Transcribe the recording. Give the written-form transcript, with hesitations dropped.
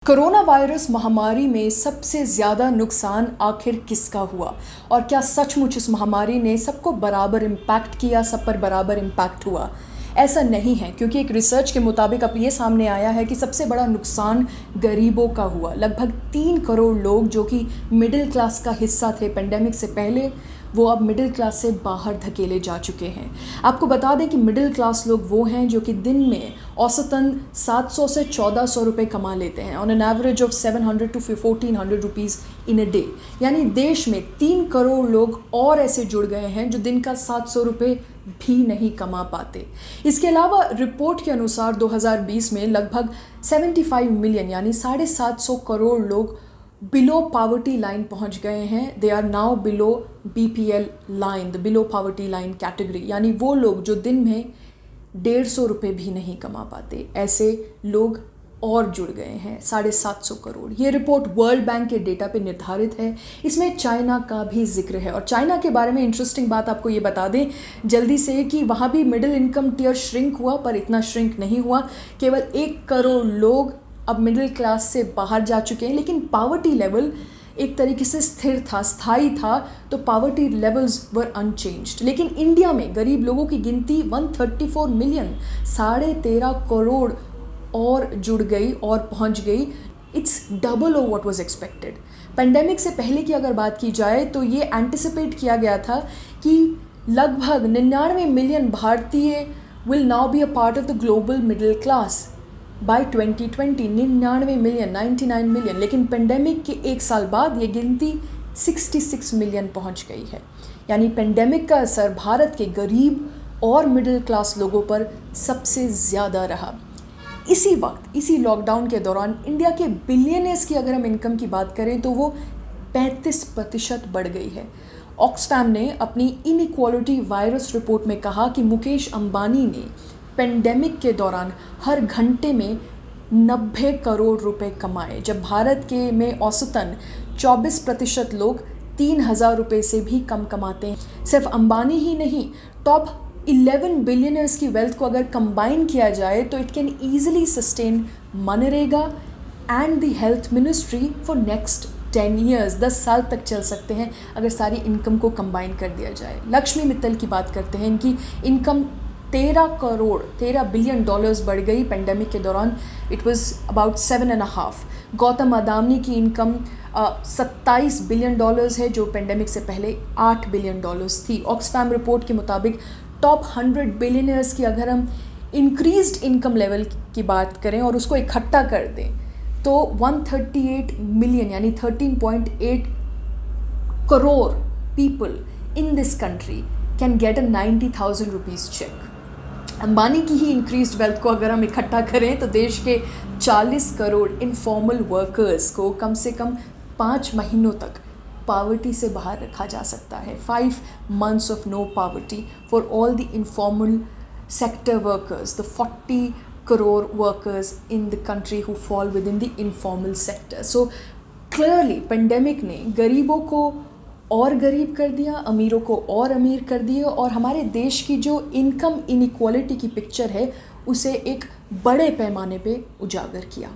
Corona virus महामारी में सबसे ज़्यादा नुकसान आखिर किसका हुआ और क्या सचमुच इस महामारी ने सबको बराबर इम्पैक्ट किया, सब पर बराबर इम्पैक्ट हुआ? ऐसा नहीं है, क्योंकि एक रिसर्च के मुताबिक अब ये सामने आया है कि सबसे बड़ा नुकसान गरीबों का हुआ। लगभग 3 करोड़ लोग जो कि मिडिल क्लास का हिस्सा थे पेंडेमिक से पहले, वो अब मिडिल क्लास से बाहर धकेले जा चुके हैं। आपको बता दें कि मिडिल क्लास लोग वो हैं जो कि दिन में औसतन 700 से 1400 रुपये कमा लेते हैं, on an average of 700 to 1400 rupees in a day. यानी देश में 3 करोड़ लोग और ऐसे जुड़ गए हैं जो दिन का 700 रुपये भी नहीं कमा पाते। इसके अलावा रिपोर्ट के अनुसार 2020 में लगभग 75 मिलियन यानी 750 करोड़ लोग बिलो पावर्टी लाइन पहुंच गए हैं। They are now below BPL line, the below poverty line category, यानी वो लोग जो दिन में 150 रुपये भी नहीं कमा पाते। ऐसे लोग और जुड़ गए हैं 750 करोड़। ये रिपोर्ट वर्ल्ड बैंक के डेटा पे निर्धारित है। इसमें चाइना का भी जिक्र है और चाइना के बारे में इंटरेस्टिंग बात आपको ये बता दें जल्दी से कि वहाँ भी मिडिल इनकम टियर श्रिंक हुआ, पर इतना श्रिंक नहीं हुआ। केवल 1 करोड़ लोग अब मिडिल क्लास से बाहर जा चुके हैं, लेकिन पावर्टी लेवल एक तरीके से स्थिर था, स्थायी था, तो पावर्टी लेवल्स वर अनचेंज्ड। लेकिन इंडिया में गरीब लोगों की गिनती 134 मिलियन, 13.5 करोड़ और जुड़ गई और पहुंच गई। It's double of what was expected. Pandemic से पहले की अगर बात की जाए तो ये एंटिसिपेट किया गया था कि लगभग 99 मिलियन भारतीय will now be a part of the global middle class by 2020। 99 million, 99 million, लेकिन पेंडेमिक के 1 साल बाद ये गिनती 66 मिलियन पहुंच गई है। यानी पेंडेमिक का असर भारत के गरीब और मिडिल क्लास लोगों पर सबसे ज़्यादा रहा। इसी वक्त, इसी लॉकडाउन के दौरान इंडिया के बिलियनर्स की अगर हम इनकम की बात करें तो वो 35% बढ़ गई है। ऑक्सफैम ने अपनी इनइक्वालिटी वायरस रिपोर्ट में कहा कि मुकेश अंबानी ने पेंडेमिक के दौरान हर घंटे में 90 करोड़ रुपए कमाए, जब भारत के में औसतन 24% लोग 3000 रुपये से भी कम कमाते हैं। सिर्फ अंबानी ही नहीं, टॉप 11 बिलियनर्स की वेल्थ को अगर कंबाइन किया जाए तो it can easily sustain MNREGA and the health ministry for next 10 years. 10 साल तक चल सकते हैं अगर सारी इनकम को कंबाइन कर दिया जाए। लक्ष्मी मित्तल की बात करते हैं, इनकी इनकम 13 बिलियन डॉलर्स बढ़ गई पेंडेमिक के दौरान। It was about 7.5। Gautam Adani की इनकम 27 बिलियन डॉलर्स है, जो पेंडेमिक से पहले 8 बिलियन डॉलर्स थी। ऑक्सफैम रिपोर्ट के मुताबिक टॉप 100 बिलियनर्स की अगर हम इंक्रीज्ड इनकम लेवल की बात करें और उसको इकट्ठा कर दें तो 138 मिलियन यानी 13.8 crore people in this country can get a 90,000 rupees cheque. Ambani की ही इंक्रीज्ड वेल्थ को अगर हम इकट्ठा करें तो देश के 40 करोड़ इनफॉर्मल वर्कर्स को कम से कम 5 महीनों तक पावर्टी से बाहर रखा जा सकता है। 5 months of no poverty for all the informal sector workers, the 40 crore workers in the country who fall within the informal sector. So clearly pandemic ने गरीबों को और गरीब कर दिया, अमीरों को और अमीर कर दिया, और हमारे देश की जो इनकम इनइक्वालिटी की पिक्चर है उसे एक बड़े पैमाने पे उजागर किया।